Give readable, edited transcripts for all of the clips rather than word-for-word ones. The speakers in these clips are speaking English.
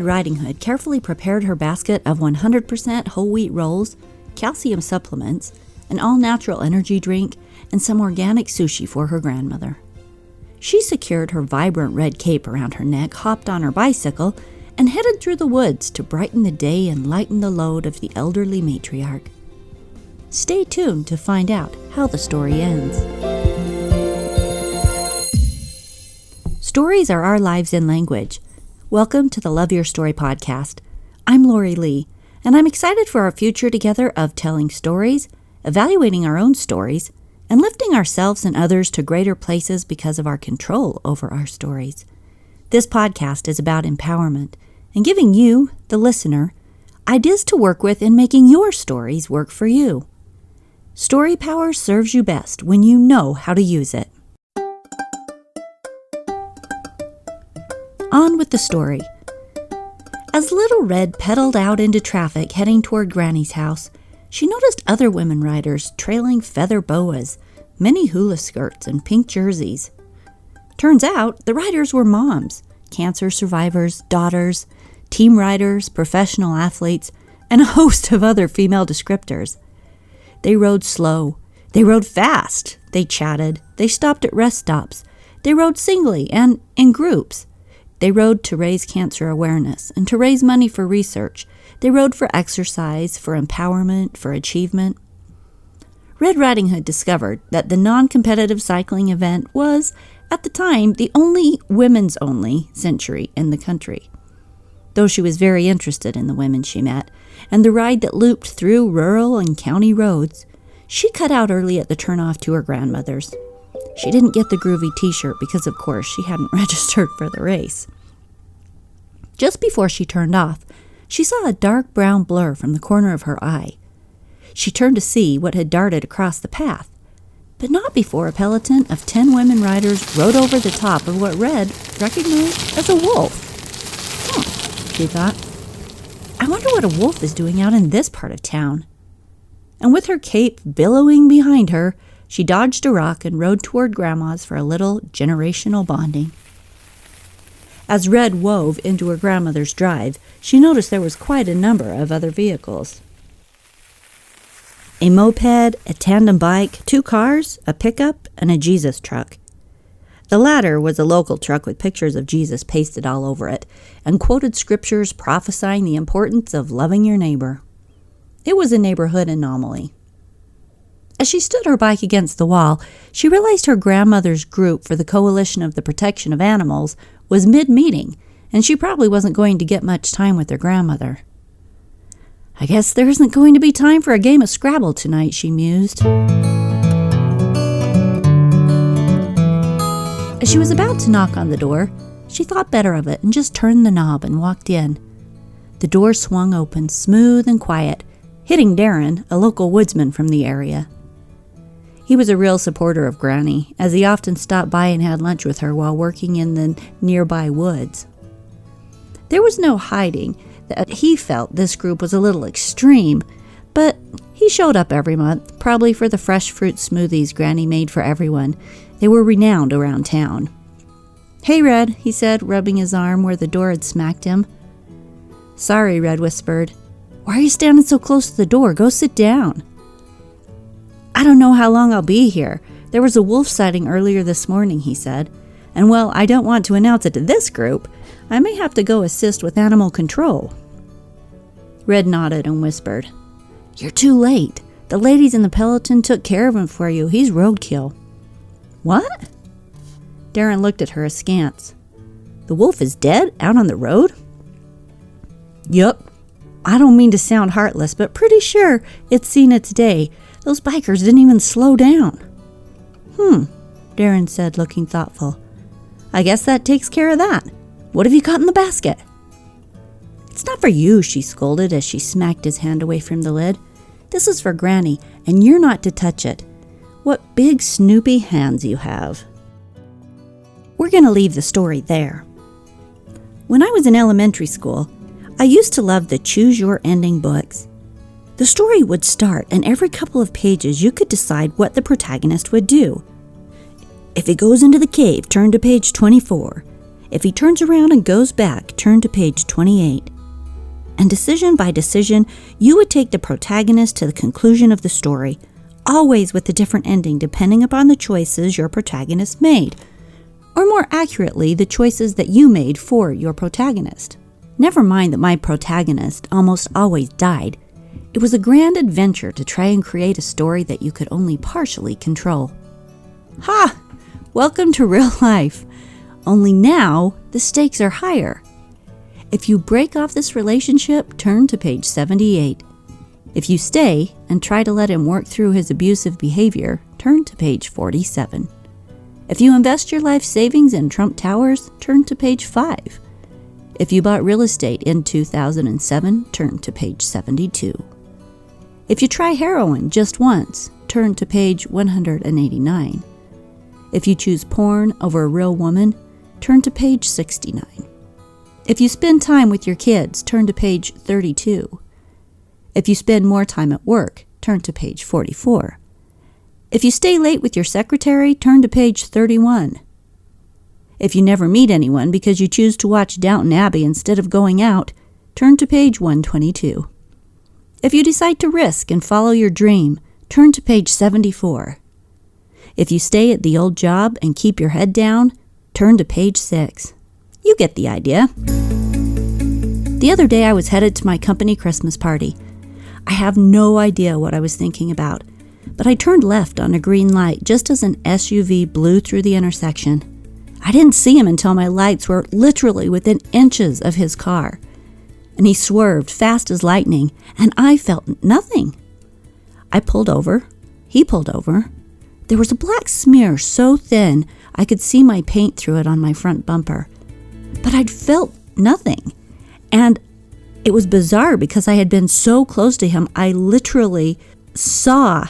Red Riding Hood carefully prepared her basket of 100% whole wheat rolls, calcium supplements, an all-natural energy drink, and some organic sushi for her grandmother. She secured her vibrant red cape around her neck, hopped on her bicycle, and headed through the woods to brighten the day and lighten the load of the elderly matriarch. Stay tuned to find out how the story ends. Stories are our lives in language. Welcome to the Love Your Story podcast. I'm Lori Lee, and I'm excited for our future together of telling stories, evaluating our own stories, and lifting ourselves and others to greater places because of our control over our stories. This podcast is about empowerment and giving you, the listener, ideas to work with in making your stories work for you. Story power serves you best when you know how to use it. On with the story. As Little Red pedaled out into traffic heading toward Granny's house, she noticed other women riders trailing feather boas, mini hula skirts, and pink jerseys. Turns out the riders were moms, cancer survivors, daughters, team riders, professional athletes, and a host of other female descriptors. They rode slow. They rode fast. They chatted. They stopped at rest stops. They rode singly and in groups. They rode to raise cancer awareness and to raise money for research. They rode for exercise, for empowerment, for achievement. Red Riding Hood discovered that the non-competitive cycling event was, at the time, the only women's-only century in the country. Though she was very interested in the women she met, and the ride that looped through rural and county roads, she cut out early at the turnoff to her grandmother's. She didn't get the groovy t-shirt because, of course, she hadn't registered for the race. Just before she turned off, she saw a dark brown blur from the corner of her eye. She turned to see what had darted across the path, but not before a peloton of 10 women riders rode over the top of what Red recognized as a wolf. She thought, I wonder what a wolf is doing out in this part of town. And with her cape billowing behind her, she dodged a rock and rode toward Grandma's for a little generational bonding. As Red wove into her grandmother's drive, she noticed there was quite a number of other vehicles. A moped, a tandem bike, 2 cars, a pickup, and a Jesus truck. The latter was a local truck with pictures of Jesus pasted all over it, and quoted scriptures prophesying the importance of loving your neighbor. It was a neighborhood anomaly. As she stood her bike against the wall, she realized her grandmother's group for the Coalition of the Protection of Animals was mid-meeting, and she probably wasn't going to get much time with her grandmother. I guess there isn't going to be time for a game of Scrabble tonight, she mused. As she was about to knock on the door, she thought better of it and just turned the knob and walked in. The door swung open, smooth and quiet, hitting Darren, a local woodsman from the area. He was a real supporter of Granny, as he often stopped by and had lunch with her while working in the nearby woods. There was no hiding that he felt this group was a little extreme, but he showed up every month, probably for the fresh fruit smoothies Granny made for everyone. They were renowned around town. Hey, Red, he said, rubbing his arm where the door had smacked him. Sorry, Red whispered. Why are you standing so close to the door? Go sit down. I don't know how long I'll be here. There was a wolf sighting earlier this morning, he said. And well, I don't want to announce it to this group. I may have to go assist with animal control. Red nodded and whispered, You're too late. The ladies in the peloton took care of him for you. He's roadkill. What? Darren looked at her askance. The wolf is dead? Out on the road? Yup. I don't mean to sound heartless, but pretty sure it's seen its day. Those bikers didn't even slow down. Darren said, looking thoughtful. I guess that takes care of that. What have you got in the basket? It's not for you, she scolded as she smacked his hand away from the lid. This is for Granny, and you're not to touch it. What big snoopy hands you have. We're going to leave the story there. When I was in elementary school, I used to love the Choose Your Ending books. The story would start, and every couple of pages you could decide what the protagonist would do. If he goes into the cave, turn to page 24. If he turns around and goes back, turn to page 28. And decision by decision, you would take the protagonist to the conclusion of the story, always with a different ending depending upon the choices your protagonist made, or more accurately, the choices that you made for your protagonist. Never mind that my protagonist almost always died. It was a grand adventure to try and create a story that you could only partially control. Ha! Welcome to real life. Only now, the stakes are higher. If you break off this relationship, turn to page 78. If you stay and try to let him work through his abusive behavior, turn to page 47. If you invest your life savings in Trump Towers, turn to page 5. If you bought real estate in 2007, turn to page 72. If you try heroin just once, turn to page 189. If you choose porn over a real woman, turn to page 69. If you spend time with your kids, turn to page 32. If you spend more time at work, turn to page 44. If you stay late with your secretary, turn to page 31. If you never meet anyone because you choose to watch Downton Abbey instead of going out, turn to page 122. If you decide to risk and follow your dream, turn to page 74. If you stay at the old job and keep your head down, turn to page 6. You get the idea. The other day I was headed to my company Christmas party. I have no idea what I was thinking about, but I turned left on a green light just as an SUV blew through the intersection. I didn't see him until my lights were literally within inches of his car, and he swerved fast as lightning, and I felt nothing. I pulled over. He pulled over. There was a black smear so thin I could see my paint through it on my front bumper. But I'd felt nothing. And it was bizarre because I had been so close to him, I literally saw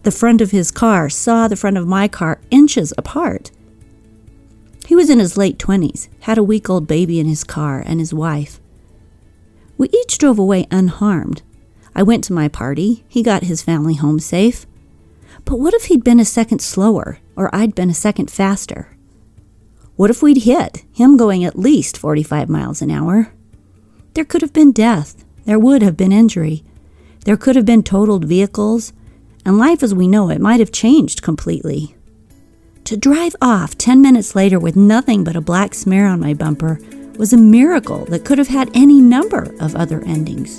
the front of his car, saw the front of my car inches apart. He was in his late 20s, had a week-old baby in his car and his wife. We each drove away unharmed. I went to my party. He got his family home safe. But what if he'd been a second slower, or I'd been a second faster? What if we'd hit, him going at least 45 miles an hour? There could have been death. There would have been injury. There could have been totaled vehicles, and life as we know it might have changed completely. To drive off 10 minutes later with nothing but a black smear on my bumper was a miracle that could have had any number of other endings.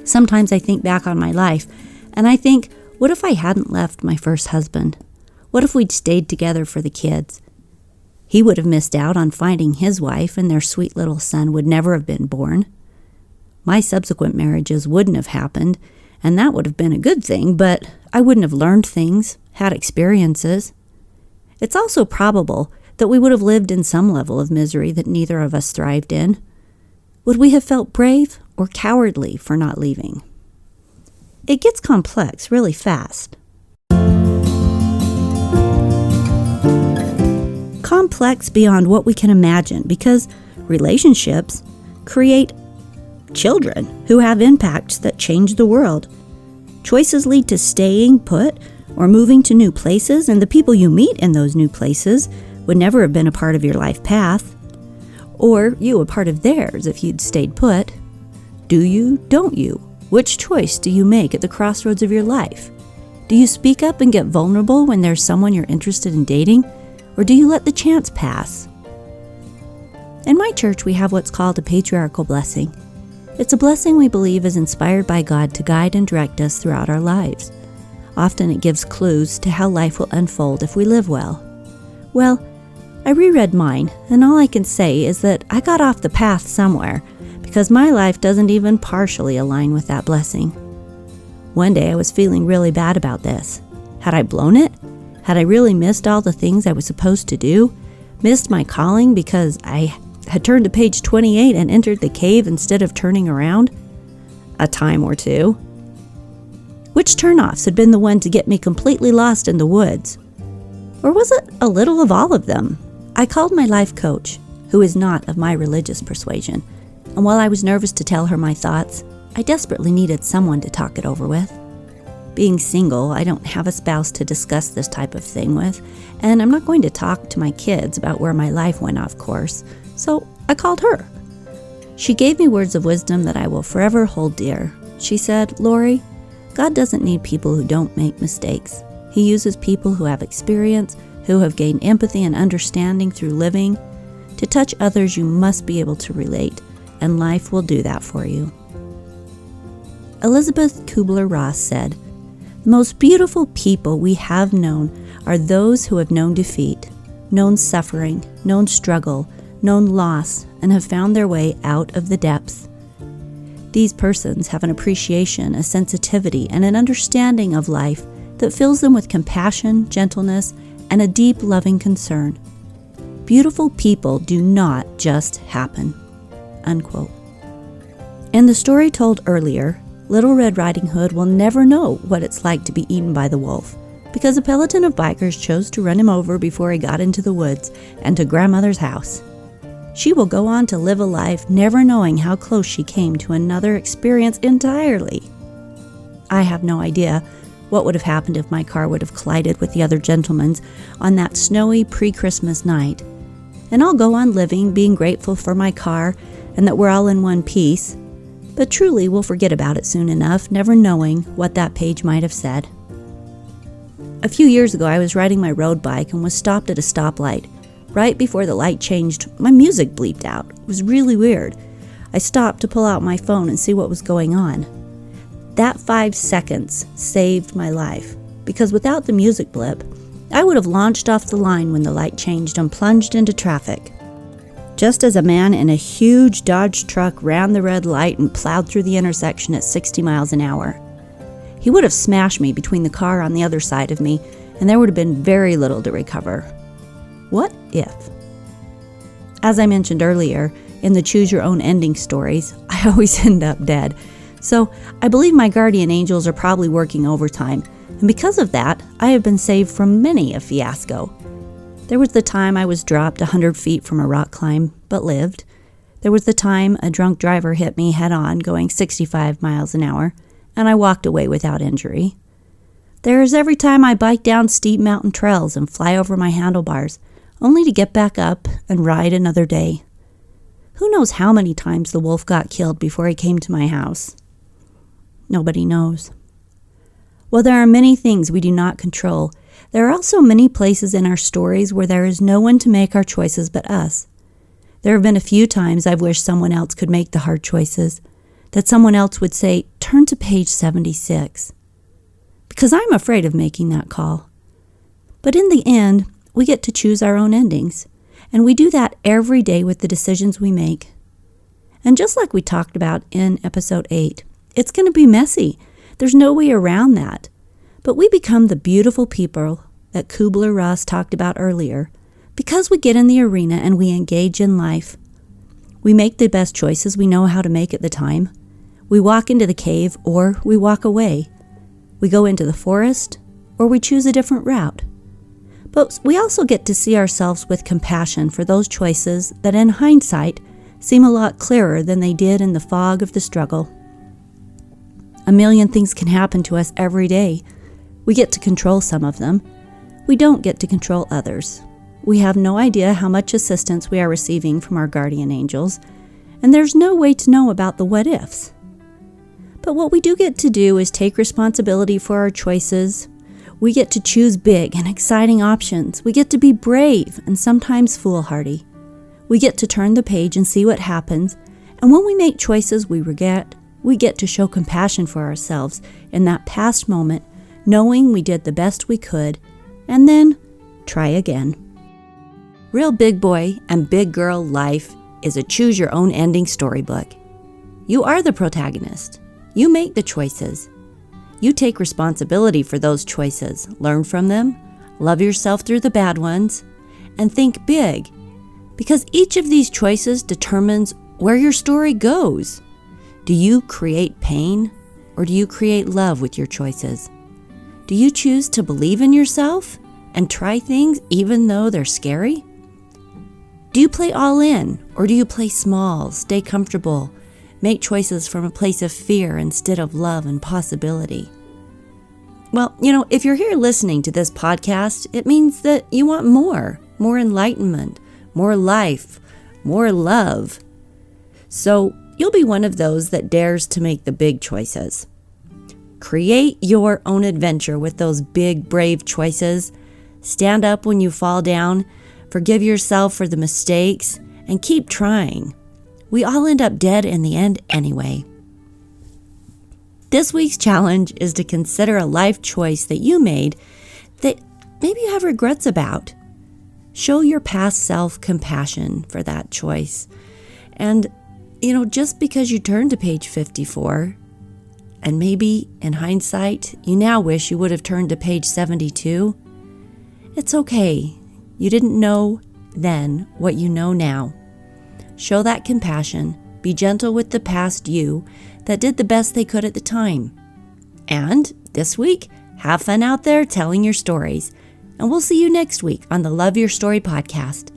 Sometimes I think back on my life, and I think, what if I hadn't left my first husband? What if we'd stayed together for the kids? He would have missed out on finding his wife, and their sweet little son would never have been born. My subsequent marriages wouldn't have happened, and that would have been a good thing, but I wouldn't have learned things, had experiences. It's also probable that we would have lived in some level of misery that neither of us thrived in. Would we have felt brave or cowardly for not leaving? It gets complex really fast. Complex beyond what we can imagine, because relationships create children who have impacts that change the world. Choices lead to staying put or moving to new places, and the people you meet in those new places would never have been a part of your life path, or you a part of theirs if you'd stayed put. Do you? Don't you? Which choice do you make at the crossroads of your life? Do you speak up and get vulnerable when there's someone you're interested in dating, or do you let the chance pass? In my church, we have what's called a patriarchal blessing. It's a blessing we believe is inspired by God to guide and direct us throughout our lives. Often it gives clues to how life will unfold if we live well. Well, I reread mine, and all I can say is that I got off the path somewhere, because my life doesn't even partially align with that blessing. One day I was feeling really bad about this. Had I blown it? Had I really missed all the things I was supposed to do? Missed my calling because I had turned to page 28 and entered the cave instead of turning around? A time or two. Which turnoffs had been the one to get me completely lost in the woods? Or was it a little of all of them? I called my life coach, who is not of my religious persuasion, and while I was nervous to tell her my thoughts, I desperately needed someone to talk it over with. Being single, I don't have a spouse to discuss this type of thing with, and I'm not going to talk to my kids about where my life went off course, so I called her. She gave me words of wisdom that I will forever hold dear. She said, "Lori, God doesn't need people who don't make mistakes. He uses people who have experience, who have gained empathy and understanding through living. To touch others, you must be able to relate, and life will do that for you." Elizabeth Kubler-Ross said, "The most beautiful people we have known are those who have known defeat, known suffering, known struggle, known loss, and have found their way out of the depths. These persons have an appreciation, a sensitivity, and an understanding of life that fills them with compassion, gentleness, and a deep, loving concern. Beautiful people do not just happen." Unquote. In the story told earlier, Little Red Riding Hood will never know what it's like to be eaten by the wolf, because a peloton of bikers chose to run him over before he got into the woods and to Grandmother's house. She will go on to live a life never knowing how close she came to another experience entirely. I have no idea what would have happened if my car would have collided with the other gentleman's on that snowy pre-Christmas night. And I'll go on living, being grateful for my car and that we're all in one piece, but truly we'll forget about it soon enough, never knowing what that page might have said. A few years ago, I was riding my road bike and was stopped at a stoplight. Right before the light changed, my music bleeped out. It was really weird. I stopped to pull out my phone and see what was going on. That 5 seconds saved my life, because without the music blip, I would have launched off the line when the light changed and plunged into traffic. Just as a man in a huge Dodge truck ran the red light and plowed through the intersection at 60 miles an hour. He would have smashed me between the car on the other side of me, and there would have been very little to recover. What if? As I mentioned earlier, in the Choose Your Own Ending stories, I always end up dead. So I believe my guardian angels are probably working overtime, and because of that, I have been saved from many a fiasco. There was the time I was dropped 100 feet from a rock climb, but lived. There was the time a drunk driver hit me head-on going 65 miles an hour, and I walked away without injury. There is every time I bike down steep mountain trails and fly over my handlebars, only to get back up and ride another day. Who knows how many times the wolf got killed before he came to my house? Nobody knows. While there are many things we do not control, there are also many places in our stories where there is no one to make our choices but us. There have been a few times I've wished someone else could make the hard choices, that someone else would say, "Turn to page 76. Because I'm afraid of making that call. But in the end, we get to choose our own endings, and we do that every day with the decisions we make. And just like we talked about in episode 8, it's going to be messy. There's no way around that. But we become the beautiful people that Kubler-Ross talked about earlier because we get in the arena and we engage in life. We make the best choices we know how to make at the time. We walk into the cave or we walk away. We go into the forest or we choose a different route. But we also get to see ourselves with compassion for those choices that in hindsight seem a lot clearer than they did in the fog of the struggle. A million things can happen to us every day. We get to control some of them. We don't get to control others. We have no idea how much assistance we are receiving from our guardian angels, and there's no way to know about the what-ifs. But what we do get to do is take responsibility for our choices. We get to choose big and exciting options. We get to be brave and sometimes foolhardy. We get to turn the page and see what happens, and when we make choices we regret, we get to show compassion for ourselves in that past moment, knowing we did the best we could, and then try again. Real big boy and big girl life is a choose your own ending storybook. You are the protagonist. You make the choices. You take responsibility for those choices, learn from them, love yourself through the bad ones, and think big, because each of these choices determines where your story goes. Do you create pain, or do you create love with your choices? Do you choose to believe in yourself and try things even though they're scary? Do you play all in, or do you play small, stay comfortable, make choices from a place of fear instead of love and possibility? Well, if you're here listening to this podcast, it means that you want more enlightenment, more life, more love. So you'll be one of those that dares to make the big choices. Create your own adventure with those big, brave choices. Stand up when you fall down, forgive yourself for the mistakes, and keep trying. We all end up dead in the end anyway. This week's challenge is to consider a life choice that you made that maybe you have regrets about. Show your past self compassion for that choice. And, just because you turned to page 54, and maybe in hindsight, you now wish you would have turned to page 72, it's okay. You didn't know then what you know now. Show that compassion. Be gentle with the past you that did the best they could at the time. And this week, have fun out there telling your stories. And we'll see you next week on the Love Your Story podcast.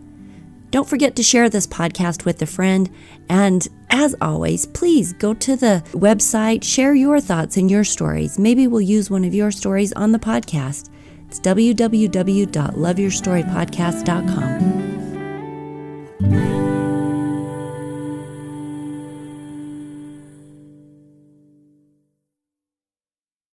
Don't forget to share this podcast with a friend. And as always, please go to the website, share your thoughts and your stories. Maybe we'll use one of your stories on the podcast. It's www.loveyourstorypodcast.com.